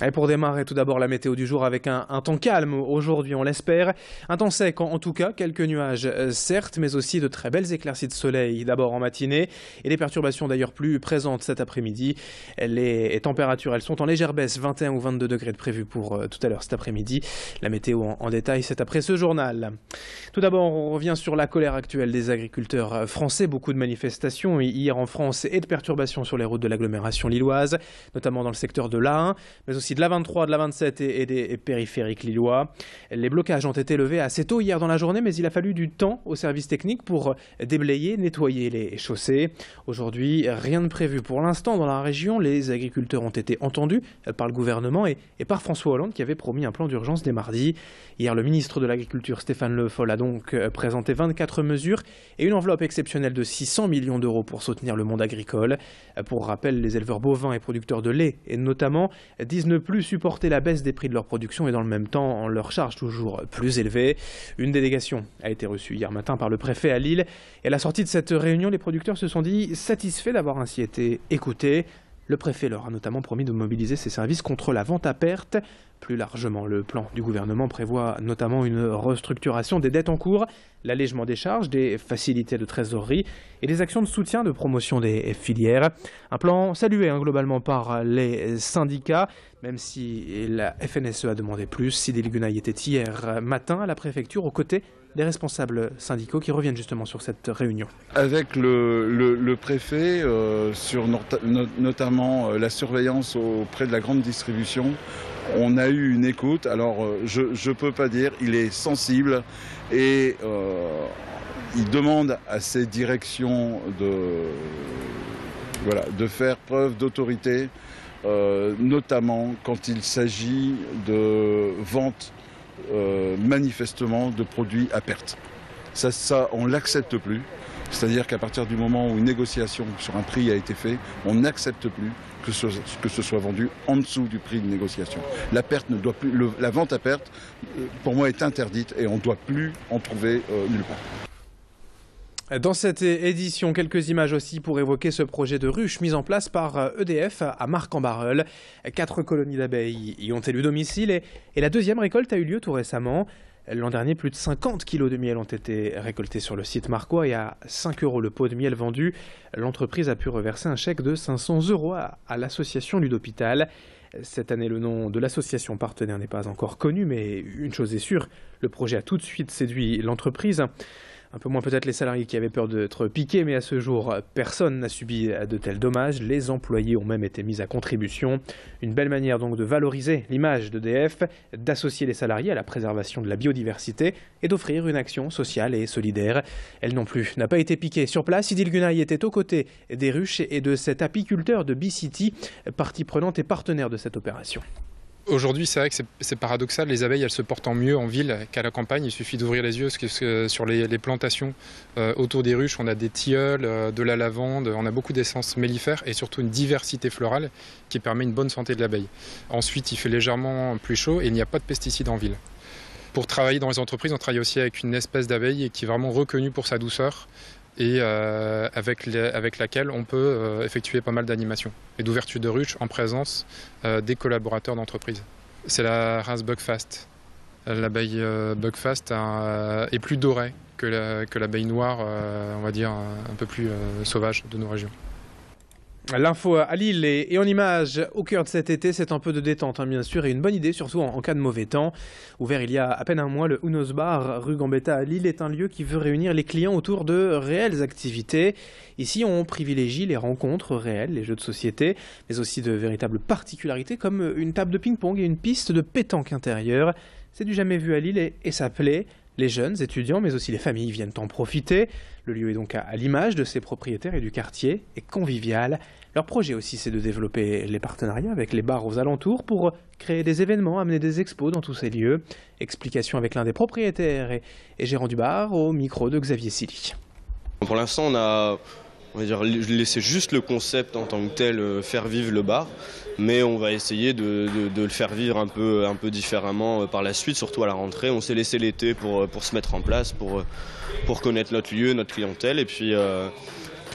Et pour démarrer, tout d'abord la météo du jour avec un temps calme aujourd'hui, on l'espère. Un temps sec en tout cas, quelques nuages certes, mais aussi de très belles éclaircies de soleil d'abord en matinée. Et des perturbations d'ailleurs plus présentes cet après-midi. Les températures, elles sont en légère baisse, 21 ou 22 degrés de prévu pour tout à l'heure cet après-midi. La météo en détail, c'est après ce journal. Tout d'abord, on revient sur la colère actuelle des agriculteurs français. Beaucoup de manifestations hier en France et de perturbations sur les routes de l'agglomération lilloise, notamment dans le secteur de l'A1, mais aussi de l'A23, de l'A27 et des périphériques lillois. Les blocages ont été levés assez tôt hier dans la journée, mais il a fallu du temps aux services techniques pour déblayer, nettoyer les chaussées. Aujourd'hui, rien de prévu pour l'instant dans la région. Les agriculteurs ont été entendus par le gouvernement et par François Hollande qui avait promis un plan d'urgence dès mardi. Hier, le ministre de l'Agriculture, Stéphane Le Foll, a donc présenté 24 mesures et une enveloppe exceptionnelle de 600 millions d'euros pour soutenir le monde agricole. Pour rappel, les éleveurs bovins et producteurs de lait, et notamment, disent ne plus supporter la baisse des prix de leur production et dans le même temps leurs charges toujours plus élevées. Une délégation a été reçue hier matin par le préfet à Lille et à la sortie de cette réunion, les producteurs se sont dit satisfaits d'avoir ainsi été écoutés. Le préfet leur a notamment promis de mobiliser ses services contre la vente à perte. Plus largement, le plan du gouvernement prévoit notamment une restructuration des dettes en cours, l'allègement des charges, des facilités de trésorerie et des actions de soutien de promotion des filières. Un plan salué globalement par les syndicats, même si la FNSE a demandé plus. Cédille Gunaï était hier matin à la préfecture aux côtés des responsables syndicaux qui reviennent justement sur cette réunion. Avec le préfet, sur notamment la surveillance auprès de la grande distribution, on a eu une écoute. Alors je ne peux pas dire, il est sensible et il demande à ses directions de faire preuve d'autorité, notamment quand il s'agit de vente manifestement de produits à perte. Ça on ne l'accepte plus. C'est-à-dire qu'à partir du moment où une négociation sur un prix a été faite, on n'accepte plus que ce soit vendu en dessous du prix de négociation. La perte ne doit plus, la vente à perte, pour moi, est interdite et on ne doit plus en trouver nulle part. Dans cette édition, quelques images aussi pour évoquer ce projet de ruche mis en place par EDF à Marcq-en-Barœul. 4 colonies d'abeilles y ont élu domicile et la deuxième récolte a eu lieu tout récemment. L'an dernier, plus de 50 kilos de miel ont été récoltés sur le site marquois et à 5 € le pot de miel vendu, l'entreprise a pu reverser un chèque de 500 € à l'association Ludhôpital. Cette année, le nom de l'association partenaire n'est pas encore connu, mais une chose est sûre, le projet a tout de suite séduit l'entreprise. Un peu moins peut-être les salariés qui avaient peur d'être piqués, mais à ce jour, personne n'a subi de tels dommages. Les employés ont même été mis à contribution. Une belle manière donc de valoriser l'image d'EDF, d'associer les salariés à la préservation de la biodiversité et d'offrir une action sociale et solidaire. Elle non plus n'a pas été piquée sur place. Cédille Gunaï était aux côtés des ruches et de cet apiculteur de Bicity, partie prenante et partenaire de cette opération. Aujourd'hui, c'est vrai que c'est paradoxal, les abeilles elles se portent mieux en ville qu'à la campagne. Il suffit d'ouvrir les yeux parce que sur les plantations autour des ruches, on a des tilleuls, de la lavande, on a beaucoup d'essences mellifères et surtout une diversité florale qui permet une bonne santé de l'abeille. Ensuite, il fait légèrement plus chaud et il n'y a pas de pesticides en ville. Pour travailler dans les entreprises, on travaille aussi avec une espèce d'abeille qui est vraiment reconnue pour sa douceur et avec laquelle on peut effectuer pas mal d'animations et d'ouverture de ruches en présence des collaborateurs d'entreprise. C'est la race Buckfast. L'abeille Buckfast est plus dorée que l'abeille noire, on va dire un peu plus sauvage de nos régions. L'info à Lille et en images au cœur de cet été, c'est un peu de détente bien sûr et une bonne idée surtout en cas de mauvais temps. Ouvert il y a à peine un mois, le Uno's Bar rue Gambetta à Lille est un lieu qui veut réunir les clients autour de réelles activités. Ici on privilégie les rencontres réelles, les jeux de société, mais aussi de véritables particularités comme une table de ping-pong et une piste de pétanque intérieure. C'est du jamais vu à Lille et ça plaît. Les jeunes étudiants, mais aussi les familles viennent en profiter. Le lieu est donc à l'image de ses propriétaires et du quartier, et convivial. Leur projet aussi, c'est de développer les partenariats avec les bars aux alentours pour créer des événements, amener des expos dans tous ces lieux. Explication avec l'un des propriétaires et gérant du bar au micro de Xavier Silly. Pour l'instant, on va dire, laisser juste le concept en tant que tel faire vivre le bar, mais on va essayer de le faire vivre un peu différemment par la suite, surtout à la rentrée. On s'est laissé l'été pour se mettre en place, pour connaître notre lieu, notre clientèle, et puis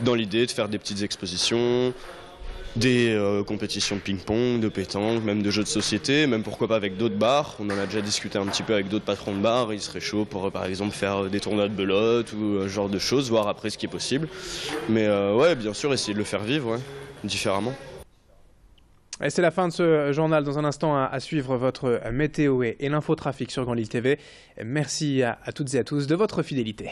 dans l'idée de faire des petites expositions, des compétitions de ping-pong, de pétanque, même de jeux de société, même pourquoi pas avec d'autres bars. On en a déjà discuté un petit peu avec d'autres patrons de bars. Ils seraient chauds pour par exemple faire des tournois de belote ou ce genre de choses, voir après ce qui est possible. Mais ouais, bien sûr, essayer de le faire vivre, ouais, différemment. Et c'est la fin de ce journal. Dans un instant, à suivre votre météo et l'infotrafic sur Grand Lille TV. Merci à toutes et à tous de votre fidélité.